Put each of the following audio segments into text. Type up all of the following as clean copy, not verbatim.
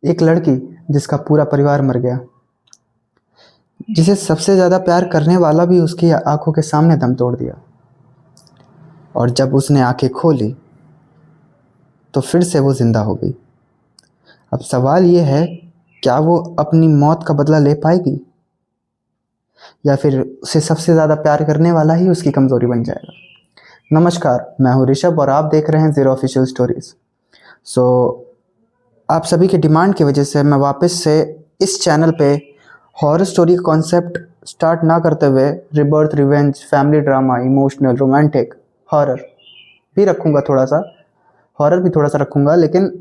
एक लड़की जिसका पूरा परिवार मर गया, जिसे सबसे ज़्यादा प्यार करने वाला भी उसकी आंखों के सामने दम तोड़ दिया। और जब उसने आंखें खोली तो फिर से वो जिंदा हो गई। अब सवाल ये है, क्या वो अपनी मौत का बदला ले पाएगी या फिर उसे सबसे ज़्यादा प्यार करने वाला ही उसकी कमज़ोरी बन जाएगा। नमस्कार, मैं हूँ ऋषभ और आप देख रहे हैं ज़ीरो ऑफिशियल स्टोरीज़। आप सभी के डिमांड की वजह से मैं वापस से इस चैनल पे हॉरर स्टोरी कॉन्सेप्ट स्टार्ट ना करते हुए rebirth, revenge, family drama, emotional, romantic, horror भी रखूँगा। थोड़ा सा हॉरर भी थोड़ा सा रखूँगा, लेकिन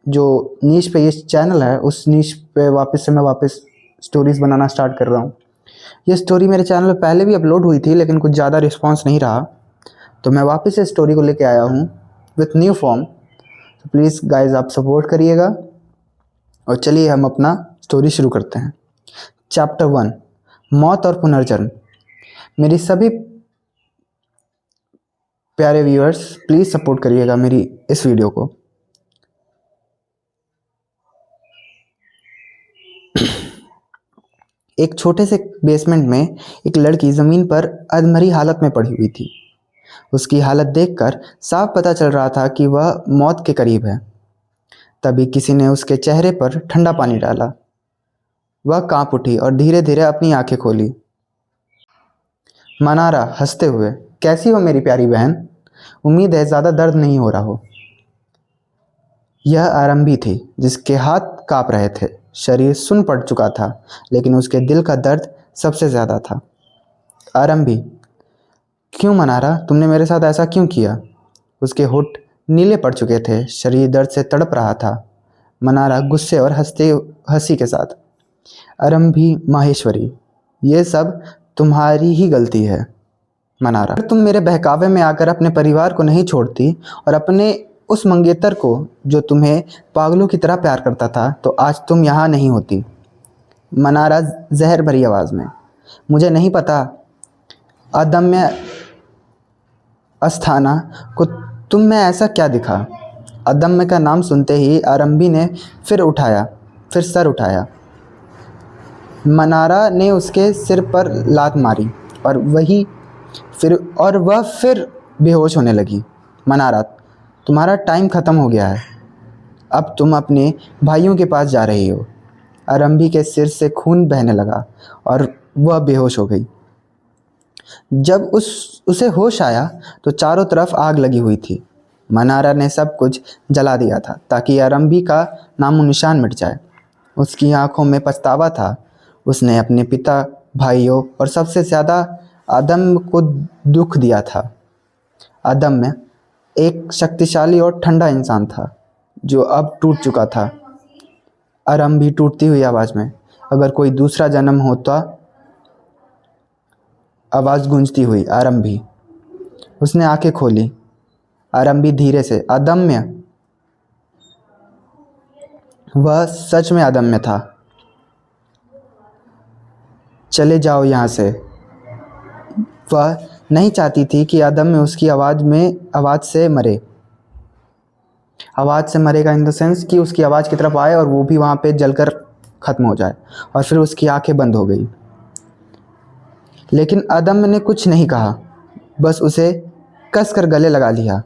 जो नीश पे ये चैनल है उस नीश पे मैं वापस स्टोरीज़ बनाना स्टार्ट कर रहा हूँ। ये स्टोरी मेरे चैनल पे पहले भी अपलोड हुई थी, लेकिन कुछ ज़्यादा रिस्पॉन्स नहीं रहा, तो मैं वापस इस स्टोरी को लेके आया हूँ विथ न्यू फॉर्म। तो प्लीज़ गाइज आप सपोर्ट करिएगा और चलिए हम अपना स्टोरी शुरू करते हैं। चैप्टर 1, मौत और पुनर्जन्म। मेरी सभी प्यारे व्यूअर्स प्लीज़ सपोर्ट करिएगा मेरी इस वीडियो को। एक छोटे से बेसमेंट में एक लड़की ज़मीन पर अधमरी हालत में पड़ी हुई थी। उसकी हालत देखकर साफ पता चल रहा था कि वह मौत के करीब है। तभी किसी ने उसके चेहरे पर ठंडा पानी डाला। वह कांप उठी और धीरे धीरे अपनी आंखें खोली। मनारा हंसते हुए, कैसी हो मेरी प्यारी बहन? उम्मीद है ज़्यादा दर्द नहीं हो रहा हो। यह आरंभी थी, जिसके हाथ कांप रहे थे। शरीर सुन्न पड़ चुका था, लेकिन उसके दिल का दर्द सबसे ज़्यादा था। आरंभी, क्यों मनारा, तुमने मेरे साथ ऐसा क्यों किया? उसके होठ नीले पड़ चुके थे, शरीर दर्द से तड़प रहा था। मनारा गुस्से और हंसी के साथ, आरंभी माहेश्वरी, ये सब तुम्हारी ही गलती है। मनारा, अगर तुम मेरे बहकावे में आकर अपने परिवार को नहीं छोड़ती और अपने उस मंगेतर को जो तुम्हें पागलों की तरह प्यार करता था, तो आज तुम यहाँ नहीं होती। मनारा जहर भरी आवाज़ में, मुझे नहीं पता अदम्य अस्थाना को तुम में ऐसा क्या दिखा। अदम्य का नाम सुनते ही आरंभी ने फिर सर उठाया। मनारा ने उसके सिर पर लात मारी और वह फिर बेहोश होने लगी। मनारा, तुम्हारा टाइम ख़त्म हो गया है। अब तुम अपने भाइयों के पास जा रही हो। आरंभी के सिर से खून बहने लगा और वह बेहोश हो गई। जब उसे होश आया तो चारों तरफ आग लगी हुई थी। मनारा ने सब कुछ जला दिया था ताकि आरंभी का नामो निशान मिट जाए। उसकी आंखों में पछतावा था। उसने अपने पिता, भाइयों और सबसे ज़्यादा आदम को दुख दिया था। आदम में एक शक्तिशाली और ठंडा इंसान था जो अब टूट चुका था। आरंभी टूटती हुई आवाज़ में, अगर कोई दूसरा जन्म होता, आवाज़ गूंजती हुई, आरंभी। उसने आंखें खोली। आरंभी धीरे से, अदम्य। वह सच में अदम्य था। चले जाओ यहाँ से। वह नहीं चाहती थी कि अदम्य उसकी आवाज़ से मरे। आवाज़ से मरेगा इन द सेंस कि उसकी आवाज़ की तरफ आए और वो भी वहाँ पे जलकर ख़त्म हो जाए। और फिर उसकी आंखें बंद हो गई। लेकिन अदम्य ने कुछ नहीं कहा, बस उसे कसकर गले लगा लिया।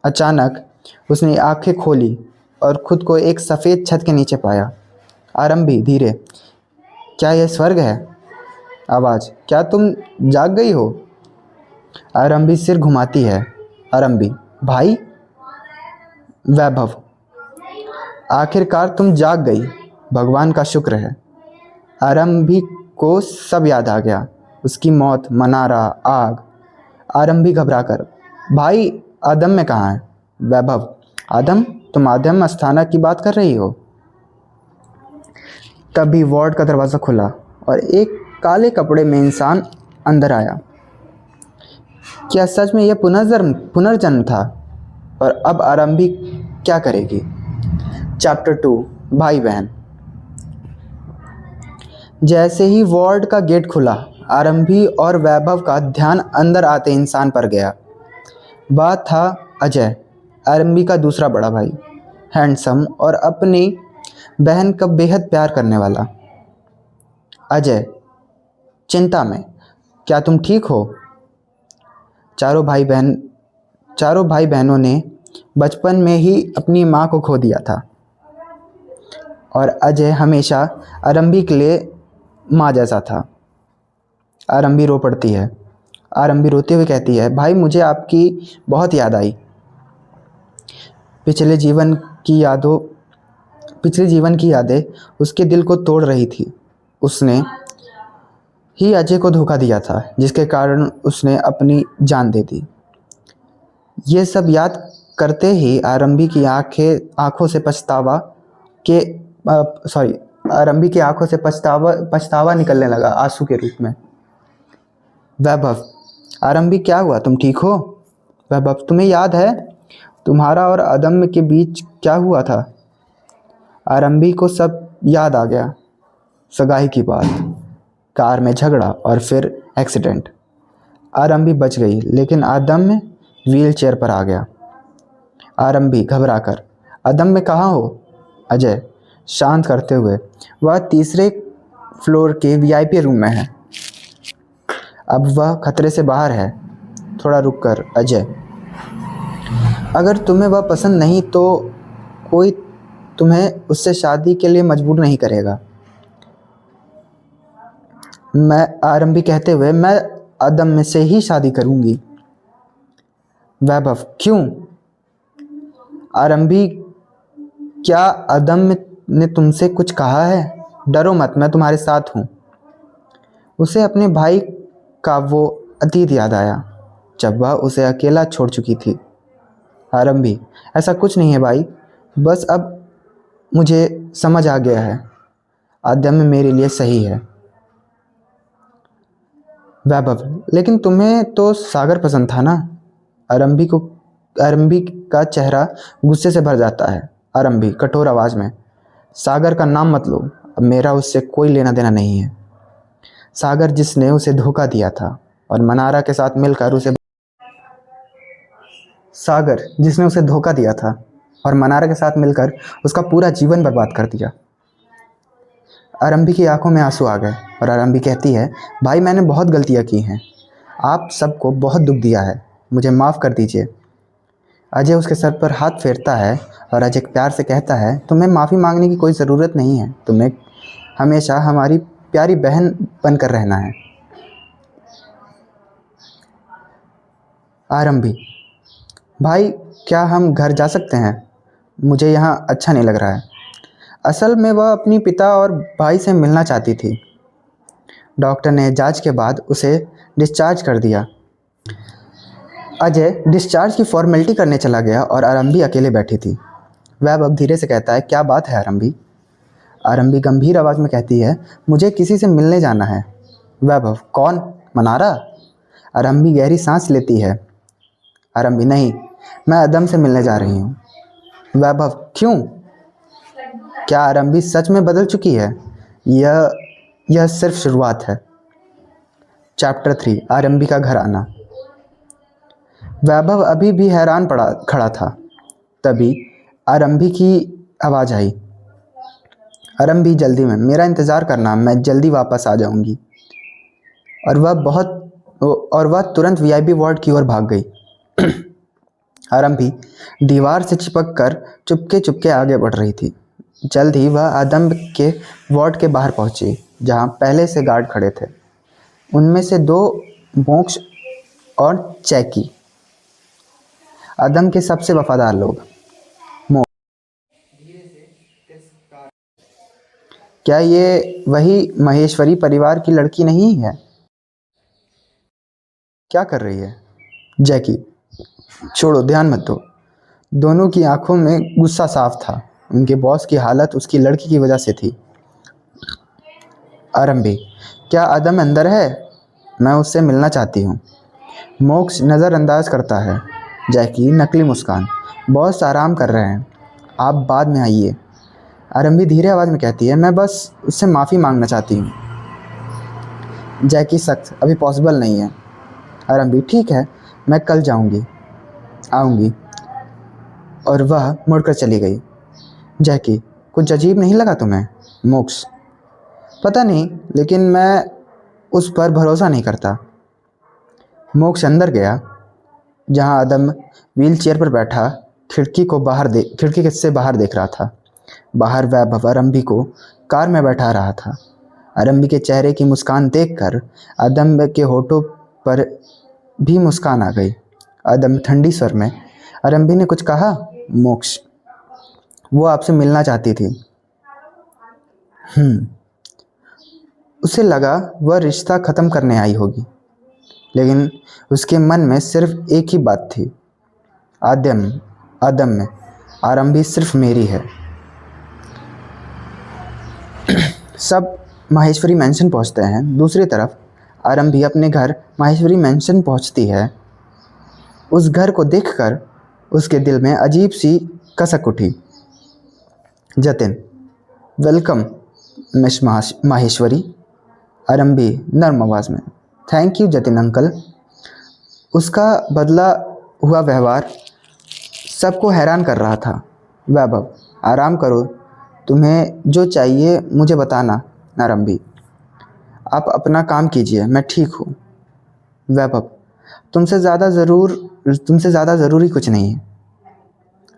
अचानक उसने आंखें खोली और खुद को एक सफ़ेद छत के नीचे पाया। आरंभी, धीरे, क्या यह स्वर्ग है? आवाज़, क्या तुम जाग गई हो? आरंभी सिर घुमाती है। आरंभी, भाई? वैभव, आखिरकार तुम जाग गई, भगवान का शुक्र है। आरंभी को सब याद आ गया, उसकी मौत, मनारा, आग। आरंभी घबराकर, भाई आदम में कहाँ है? वैभव, आदम? तुम आदम अस्थाना की बात कर रही हो? तभी वार्ड का दरवाज़ा खुला और एक काले कपड़े में इंसान अंदर आया। क्या सच में यह पुनर्जन्म था? और अब आरंभी क्या करेगी? चैप्टर 2, भाई बहन। जैसे ही वार्ड का गेट खुला, आरंभी और वैभव का ध्यान अंदर आते इंसान पर गया। वह था अजय, आरंभी का दूसरा बड़ा भाई। हैंडसम और अपनी बहन का बेहद प्यार करने वाला। अजय चिंता में, क्या तुम ठीक हो? चारों भाई बहनों ने बचपन में ही अपनी माँ को खो दिया था और अजय हमेशा आरंभी के लिए माँ जैसा था। आरंभी रो पड़ती है। आरंभी रोते हुए कहती है, भाई मुझे आपकी बहुत याद आई। पिछले जीवन की यादों पिछले जीवन की यादें उसके दिल को तोड़ रही थी। उसने ही अजय को धोखा दिया था, जिसके कारण उसने अपनी जान दे दी। ये सब याद करते ही आरंभी की आंखों से पछतावा के सॉरी आरंभी की आंखों से पछतावा निकलने लगा आंसू के रूप में। वैभव, आरंभी क्या हुआ, तुम ठीक हो? वैभव, तुम्हें याद है तुम्हारा और अदम्य के बीच क्या हुआ था? आरंभी को सब याद आ गया। सगाई की बात, कार में झगड़ा और फिर एक्सीडेंट। आरंभी बच गई, लेकिन अदम्य व्हील चेयर पर आ गया। आरंभी घबराकर, अदम्य कहाँ हो? अजय शांत करते हुए, वह तीसरे फ्लोर के वीआईपी रूम में है। अब वह खतरे से बाहर है। थोड़ा रुक कर अजय, अगर तुम्हें वह पसंद नहीं तो कोई तुम्हें उससे शादी के लिए मजबूर नहीं करेगा। मैं आरंभी कहते हुए, मैं अदम्य से ही शादी करूंगी। वैभव, क्यों? आरंभी, क्या अदम्य ने तुमसे कुछ कहा है? डरो मत, मैं तुम्हारे साथ हूँ। उसे अपने भाई का वो अतीत याद आया जब वह उसे अकेला छोड़ चुकी थी। आरंभी, ऐसा कुछ नहीं है भाई, बस अब मुझे समझ आ गया है, अदम्य मेरे लिए सही है। वैभव, लेकिन तुम्हें तो सागर पसंद था ना? आरंभी का चेहरा गुस्से से भर जाता है। आरंभी कठोर आवाज में, सागर का नाम मत लो, अब मेरा उससे कोई लेना देना नहीं है। सागर जिसने उसे धोखा दिया था और मनारा के साथ मिलकर उसे सागर जिसने उसे धोखा दिया था और मनारा के साथ मिलकर उसका पूरा जीवन बर्बाद कर दिया। आरंभी की आंखों में आंसू आ गए और आरंभी कहती है, भाई मैंने बहुत गलतियां की हैं, आप सबको बहुत दुख दिया है, मुझे माफ़ कर दीजिए। अजय उसके सर पर हाथ फेरता है और अजय प्यार से कहता है, तुम्हें माफ़ी मांगने की कोई ज़रूरत नहीं है, तुम्हें हमेशा हमारी प्यारी बहन बनकर रहना है। आरंभी, भाई क्या हम घर जा सकते हैं? मुझे यहाँ अच्छा नहीं लग रहा है। असल में वह अपनी पिता और भाई से मिलना चाहती थी। डॉक्टर ने जांच के बाद उसे डिस्चार्ज कर दिया। अजय डिस्चार्ज की फॉर्मेलिटी करने चला गया और आरंभी अकेले बैठी थी। वैभव धीरे से कहता है, क्या बात है आरंभी? आरंभी गंभीर आवाज़ में कहती है, मुझे किसी से मिलने जाना है। वैभव, कौन? मनारा? आरंभी गहरी सांस लेती है। आरंभी, नहीं, मैं अदम से मिलने जा रही हूँ। वैभव, क्यों? क्या आरंभी सच में बदल चुकी है? यह सिर्फ शुरुआत है। चैप्टर 3, आरंभी का घर आना। वैभव अभी भी हैरान पड़ा खड़ा था। तभी आरंभी की आवाज़ आई, आरंभी जल्दी में, मेरा इंतज़ार करना, मैं जल्दी वापस आ जाऊंगी। और वह तुरंत वीआईपी वार्ड की ओर भाग गई। आरंभी दीवार से चिपक कर चुपके चुपके आगे बढ़ रही थी। जल्द ही वह अदम्य के वार्ड के बाहर पहुंची, जहां पहले से गार्ड खड़े थे। उनमें से 2 मोक्ष और चैकी, अदम के सबसे वफादार लोग। मोक्ष, क्या ये वही महेश्वरी परिवार की लड़की नहीं है? क्या कर रही है? जैकी, छोड़ो, ध्यान मत दो। दोनों की आंखों में गुस्सा साफ था। उनके बॉस की हालत उसकी लड़की की वजह से थी। आरंभी, क्या अदम अंदर है? मैं उससे मिलना चाहती हूँ। मोक्ष नज़रअंदाज करता है। जैकी नकली मुस्कान, बॉस आराम कर रहे हैं, आप बाद में आइए। आरंभी धीरे आवाज़ में कहती है, मैं बस उससे माफ़ी मांगना चाहती हूँ। जैकी सख्त, अभी पॉसिबल नहीं है। आरंभी, ठीक है, मैं कल आऊँगी। और वह मुड़कर चली गई। जैकी कुछ अजीब नहीं लगा तुम्हें मोक्ष? पता नहीं, लेकिन मैं उस पर भरोसा नहीं करता। मोक्ष अंदर गया, जहां आदम व्हीलचेयर पर बैठा खिड़की से बाहर देख रहा था। बाहर वैभव आरंभी को कार में बैठा रहा था। आरंभी के चेहरे की मुस्कान देखकर आदम के होठों पर भी मुस्कान आ गई। आदम ठंडी स्वर में, आरंभी ने कुछ कहा? मोक्ष, वो आपसे मिलना चाहती थी। उसे लगा वह रिश्ता ख़त्म करने आई होगी, लेकिन उसके मन में सिर्फ एक ही बात थी, आदम में आरंभी सिर्फ मेरी है। सब माहेश्वरी मैंशन पहुंचते हैं। दूसरी तरफ आरंभी अपने घर माहेश्वरी मैंशन पहुंचती है। उस घर को देखकर उसके दिल में अजीब सी कसक उठी। जतिन, वेलकम मिस माहेश्वरी, आरंभी नर्म आवाज़ में। Thank you Jatin uncle. उसका बदला हुआ व्यवहार सबको हैरान कर रहा था। वैभव, आराम करो, तुम्हें जो चाहिए मुझे बताना। आरंभी, आप अपना काम कीजिए, मैं ठीक हूँ। वैभव, तुमसे ज़्यादा ज़रूरी कुछ नहीं है।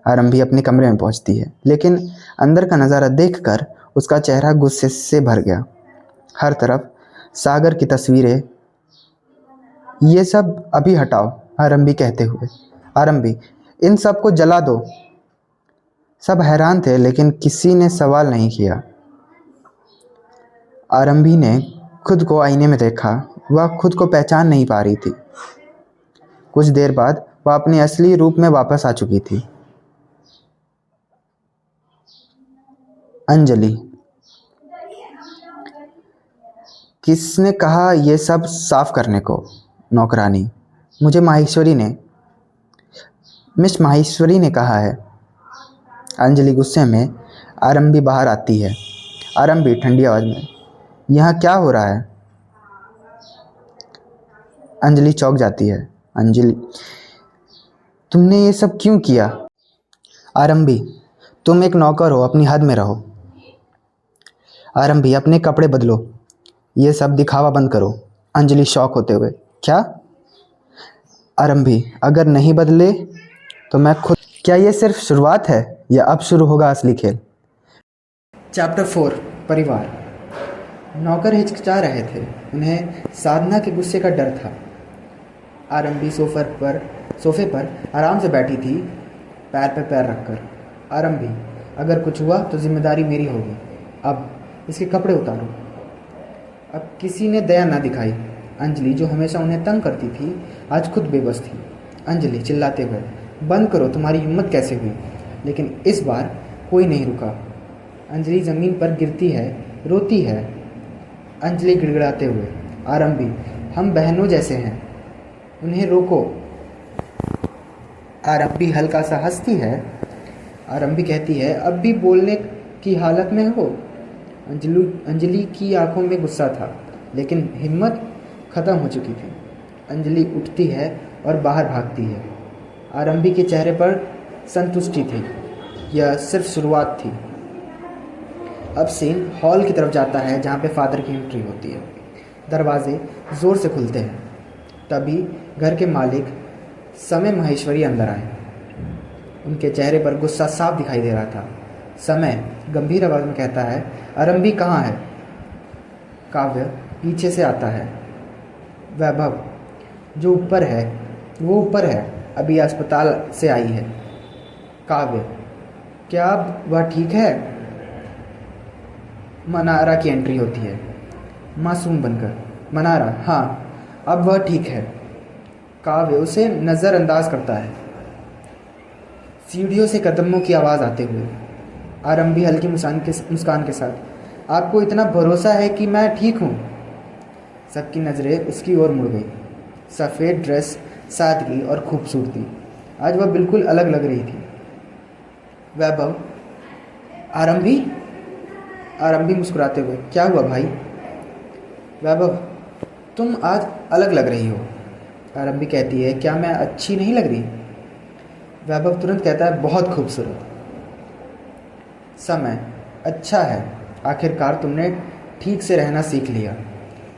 आरंभी अपने कमरे में पहुँचती है, लेकिन अंदर का नज़ारा देखकर उसका चेहरा गुस्से से भर गया। हर तरफ सागर की तस्वीरें। ये सब अभी हटाओ, आरंभी कहते हुए। आरंभी, इन सब को जला दो। सब हैरान थे, लेकिन किसी ने सवाल नहीं किया। आरंभी ने खुद को आईने में देखा। वह खुद को पहचान नहीं पा रही थी। कुछ देर बाद वह अपने असली रूप में वापस आ चुकी थी। अंजलि, किसने कहा ये सब साफ करने को? नौकरानी, मुझे मिस माहेश्वरी ने कहा है। अंजलि गुस्से में। आरंभी बाहर आती है। आरंभी ठंडी आवाज़ में, यहाँ क्या हो रहा है? अंजलि चौंक जाती है। अंजलि, तुमने ये सब क्यों किया? आरंभी, तुम एक नौकर हो, अपनी हद में रहो। आरंभी, अपने कपड़े बदलो, ये सब दिखावा बंद करो। अंजलि शॉक होते हुए, क्या? आरंभी, अगर नहीं बदले तो मैं खुद। क्या ये सिर्फ शुरुआत है या अब शुरू होगा असली खेल? चैप्टर 4, परिवार। नौकर हिचकिचा रहे थे। उन्हें साधना के गुस्से का डर था। आरंभी सोफे पर आराम से बैठी थी, पैर पे पैर रखकर। आरंभी, अगर कुछ हुआ तो जिम्मेदारी मेरी होगी। अब इसके कपड़े उतारो। अब किसी ने दया ना दिखाई। अंजलि, जो हमेशा उन्हें तंग करती थी, आज खुद बेबस थी। अंजलि चिल्लाते हुए, बंद करो, तुम्हारी हिम्मत कैसे हुई? लेकिन इस बार कोई नहीं रुका। अंजलि ज़मीन पर गिरती है, रोती है। अंजलि गिड़गिड़ाते हुए, आरंभी, हम बहनों जैसे हैं, उन्हें रोको। आरंभी हल्का सा हंसती है। आरंभी कहती है, अब भी बोलने की हालत में हो? अंजलि की आंखों में गुस्सा था, लेकिन हिम्मत ख़त्म हो चुकी थी। अंजलि उठती है और बाहर भागती है। आरंभी के चेहरे पर संतुष्टि थी। यह सिर्फ शुरुआत थी। अब सीन हॉल की तरफ जाता है, जहाँ पे फादर की एंट्री होती है। दरवाजे ज़ोर से खुलते हैं। तभी घर के मालिक समय माहेश्वरी अंदर आए। उनके चेहरे पर गुस्सा साफ दिखाई दे रहा था। समय गंभीर आवाज़ में कहता है, आरंभी कहाँ है? काव्य पीछे से आता है। वैभव, जो ऊपर है वो ऊपर है, अभी अस्पताल से आई है। काव्य, क्या अब वह ठीक है? मनारा की एंट्री होती है, मासूम बनकर। मनारा, हाँ अब वह ठीक है। काव्य उसे नज़रअंदाज करता है। सीढ़ियों से कदमों की आवाज़ आते हुए आरंभी हल्की मुस्कान के साथ, आपको इतना भरोसा है कि मैं ठीक हूँ? सबकी नज़रें उसकी ओर मुड़ गई। सफ़ेद ड्रेस, सादगी और खूबसूरती, आज वह बिल्कुल अलग लग रही थी। वैभव, आरंभी मुस्कुराते हुए, क्या हुआ भाई? वैभव, तुम आज अलग लग रही हो। आरंभी कहती है, क्या मैं अच्छी नहीं लग रही? वैभव तुरंत कहता है, बहुत खूबसूरत। समय अच्छा है, आखिरकार तुमने ठीक से रहना सीख लिया।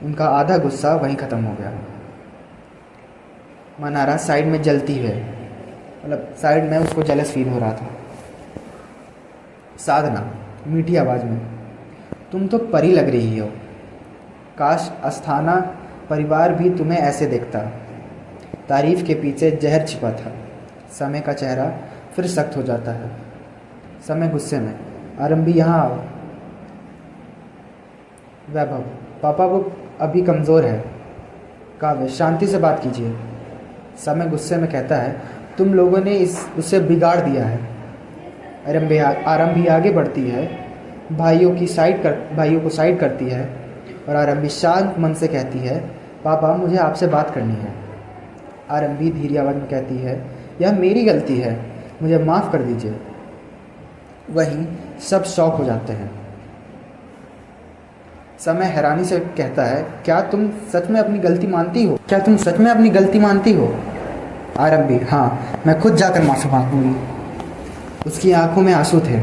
उनका आधा गुस्सा वहीं ख़त्म हो गया। मनारा साइड में जलती है, मतलब साइड में उसको जेलस फील हो रहा था। साधना मीठी आवाज़ में, तुम तो परी लग रही हो। काश अस्थाना परिवार भी तुम्हें ऐसे देखता। तारीफ के पीछे जहर छिपा था। समय का चेहरा फिर सख्त हो जाता है। समय गुस्से में, आरंभी यहाँ आओ। वैभव, पापा वो अभी कमज़ोर है। काव्य, शांति से बात कीजिए। समय गुस्से में कहता है, तुम लोगों ने उसे बिगाड़ दिया है। आरंभी आगे बढ़ती है, भाइयों को साइड करती है और आरंभी शांत मन से कहती है, पापा मुझे आपसे बात करनी है। आरंभी धीरे आवाज़ में कहती है, यह मेरी गलती है, मुझे माफ़ कर दीजिए। वहीं सब शौक हो जाते हैं। समय हैरानी से कहता है, क्या तुम सच में अपनी गलती मानती हो? आरंभी, हाँ, मैं खुद जाकर माफ़ी मांगूंगी। उसकी आंखों में आंसू थे।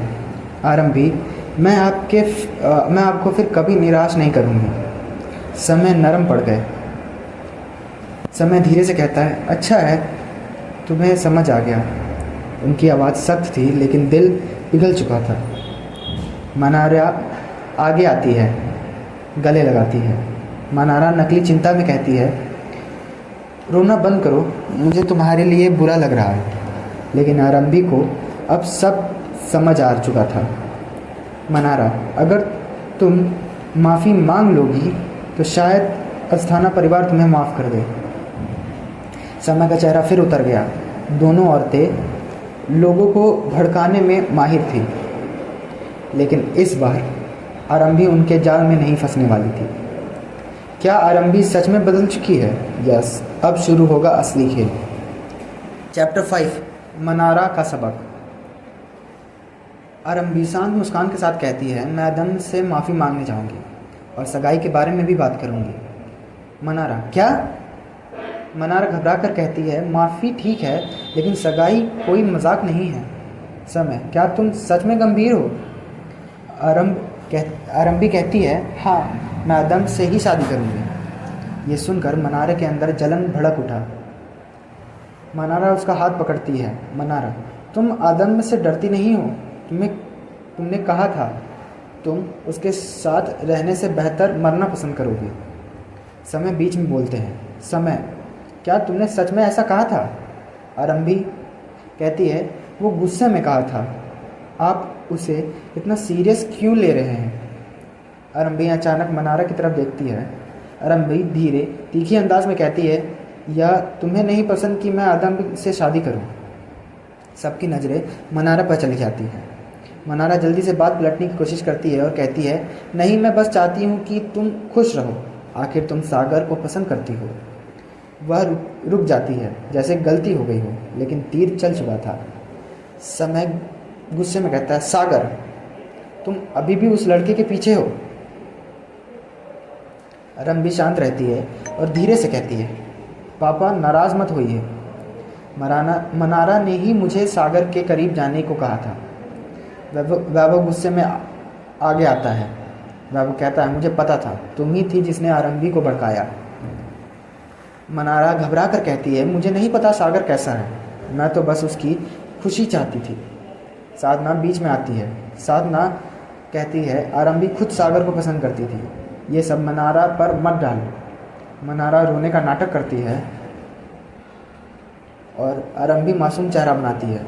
आरंभी, मैं आपको फिर कभी निराश नहीं करूंगी। समय नरम पड़ गए। समय धीरे से कहता है, अच्छा है, तुम्हें समझ आ गया। उनकी आवाज़ सख्त थी लेकिन दिल पिघल चुका था। मनारा आगे आती है, गले लगाती है। मनारा नकली चिंता में कहती है, रोना बंद करो, मुझे तुम्हारे लिए बुरा लग रहा है। लेकिन आरंभी को अब सब समझ आ चुका था। मनारा, अगर तुम माफ़ी मांग लोगी तो शायद अस्थाना परिवार तुम्हें माफ़ कर दे। समय का चेहरा फिर उतर गया। दोनों औरतें लोगों को भड़काने में माहिर थी, लेकिन इस बार आरंभी उनके जाल में नहीं फंसने वाली थी। क्या आरंभी सच में बदल चुकी है? यस, अब शुरू होगा असली खेल। चैप्टर 5, मनारा का सबक। आरंभी शांत मुस्कान के साथ कहती है, मैं अदम से माफ़ी मांगने जाऊंगी और सगाई के बारे में भी बात करूंगी। मनारा, क्या? मनारा घबरा कर कहती है, माफ़ी ठीक है, लेकिन सगाई कोई मजाक नहीं है। समय, क्या तुम सच में गंभीर हो? आरंभी कहती है, हाँ, मैं अदम से ही शादी करूंगी। ये सुनकर मनारा के अंदर जलन भड़क उठा। मनारा उसका हाथ पकड़ती है। मनारा, तुम आदम से डरती नहीं हो? तुमने कहा था तुम उसके साथ रहने से बेहतर मरना पसंद करोगे। समय बीच में बोलते हैं, समय, क्या तुमने सच में ऐसा कहा था? आरंभी कहती है, वो गुस्से में कहा था। आप उसे इतना सीरियस क्यों ले रहे हैं? आरंभी अचानक मनारा की तरफ देखती है। आरंभी धीरे तीखी अंदाज में कहती है, या तुम्हें नहीं पसंद कि मैं आदम से शादी करूं? सबकी नज़रें मनारा पर चली जाती हैं। मनारा जल्दी से बात पलटने की कोशिश करती है और कहती है, नहीं, मैं बस चाहती हूँ कि तुम खुश रहो। आखिर तुम सागर को पसंद करती हो। वह रुक जाती है, जैसे गलती हो गई हो, लेकिन तीर चल चुका था। समय गुस्से में कहता है, सागर, तुम अभी भी उस लड़के के पीछे हो? आरंभी शांत रहती है और धीरे से कहती है, पापा नाराज़ मत होइए। मनारा ने ही मुझे सागर के करीब जाने को कहा था। वैभव गुस्से में आगे आता है। वैभव कहता है, मुझे पता था, तुम ही थी जिसने आरंभी को भड़काया। मनारा घबरा कर कहती है, मुझे नहीं पता सागर कैसा है, मैं तो बस उसकी खुशी चाहती थी। साधना बीच में आती है। साधना कहती है, आरंभी खुद सागर को पसंद करती थी, ये सब मनारा पर मत डालो। मनारा रोने का नाटक करती है और आरंभी मासूम चेहरा बनाती है।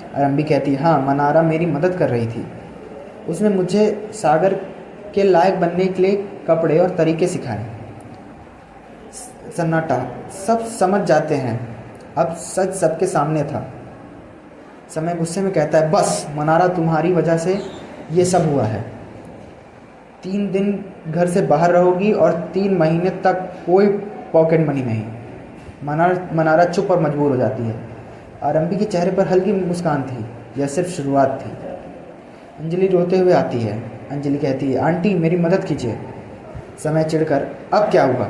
आरंभी कहती है, हाँ, मनारा मेरी मदद कर रही थी। उसने मुझे सागर के लायक बनने के लिए कपड़े और तरीके सिखाए। सन्नाटा, सब समझ जाते हैं, अब सच सबके सामने था। समय गुस्से में कहता है, बस मनारा, तुम्हारी वजह से ये सब हुआ है। 3 दिन घर से बाहर रहोगी और 3 महीने तक कोई पॉकेट मनी नहीं। मनारा चुप और मजबूर हो जाती है। आरंभी के चेहरे पर हल्की मुस्कान थी, यह सिर्फ शुरुआत थी। अंजलि रोते हुए आती है। अंजलि कहती है, आंटी मेरी मदद कीजिए। समय चिढ़कर, अब क्या हुआ?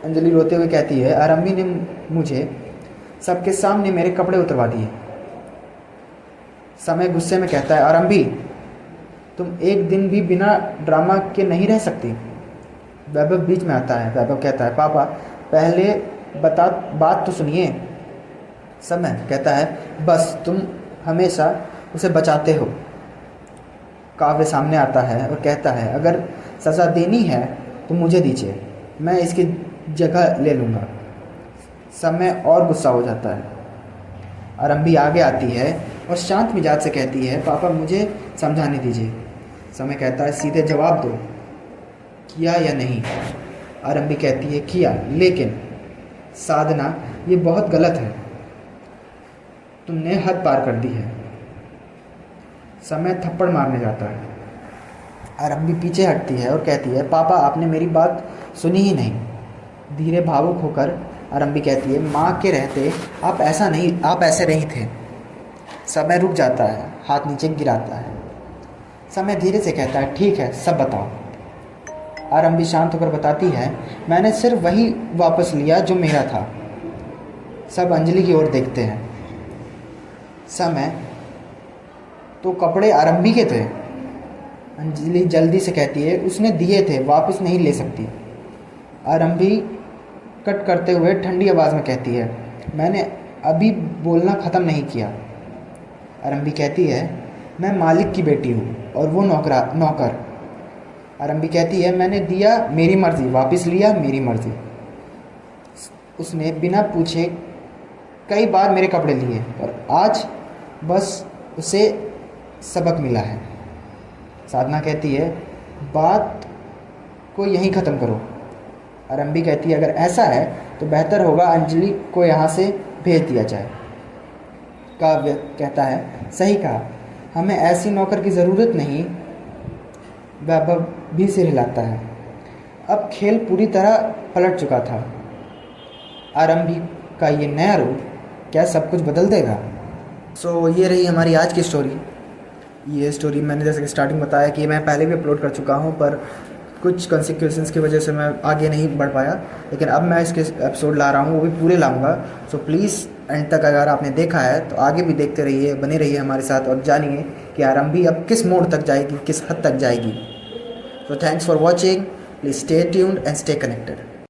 अंजलि रोते हुए कहती है, आरंभी ने मुझे सबके सामने मेरे कपड़े उतरवा दिए। समय गुस्से में कहता है, आरंभी, तुम एक दिन भी बिना ड्रामा के नहीं रह सकती। वैभव बीच में आता है। वैभव कहता है, पापा पहले बात तो सुनिए। समय कहता है, बस तुम हमेशा उसे बचाते हो। काव्य सामने आता है और कहता है, अगर सज़ा देनी है तो मुझे दीजिए, मैं इसकी जगह ले लूँगा। समय और गुस्सा हो जाता है। आरंभी आगे आती है और शांत मिजाज से कहती है, पापा मुझे समझाने दीजिए। समय कहता है, सीधे जवाब दो, किया या नहीं। आरंभी कहती है, किया, लेकिन साधना ये बहुत गलत है, तुमने हद पार कर दी है। समय थप्पड़ मारने जाता है। आरंभी पीछे हटती है और कहती है, पापा आपने मेरी बात सुनी ही नहीं। धीरे भावुक होकर आरंभी कहती है, माँ के रहते आप ऐसे नहीं थे। समय रुक जाता है, हाथ नीचे गिराता है। समय धीरे से कहता है, ठीक है, सब बताओ। आरंभी शांत होकर बताती है, मैंने सिर्फ वही वापस लिया जो मेरा था। सब अंजलि की ओर देखते हैं। समय, तो कपड़े आरंभी के थे। अंजलि जल्दी से कहती है, उसने दिए थे, वापस नहीं ले सकती। आरंभी कट करते हुए ठंडी आवाज़ में कहती है, मैंने अभी बोलना ख़त्म नहीं किया। आरंभी कहती है, मैं मालिक की बेटी हूँ और वो नौकर। आरंभी कहती है, मैंने दिया मेरी मर्ज़ी, वापस लिया मेरी मर्ज़ी। उसने बिना पूछे कई बार मेरे कपड़े लिए और आज बस उसे सबक मिला है। साधना कहती है, बात को यहीं ख़त्म करो। आरंभी कहती है, अगर ऐसा है तो बेहतर होगा अंजलि को यहाँ से भेज दिया जाए। काव्य कहता है, सही कहा, हमें ऐसी नौकर की ज़रूरत नहीं। वैभव भी सिर हिलाता है। अब खेल पूरी तरह पलट चुका था। आरंभी का ये नया रूप क्या सब कुछ बदल देगा? सो ये रही हमारी आज की स्टोरी। ये स्टोरी मैंने जैसे कि स्टार्टिंग बताया कि मैं पहले भी अपलोड कर चुका हूँ, पर कुछ कॉन्सिक्वेंसेस की वजह से मैं आगे नहीं बढ़ पाया, लेकिन अब मैं इसके एपिसोड ला रहा हूँ, वो भी पूरे लाऊंगा। सो प्लीज़ एंड तक अगर आपने देखा है तो आगे भी देखते रहिए, बने रहिए हमारे साथ और जानिए कि आरंभी अब किस मोड़ तक जाएगी, किस हद तक जाएगी। So thanks for watching, please stay tuned and stay connected.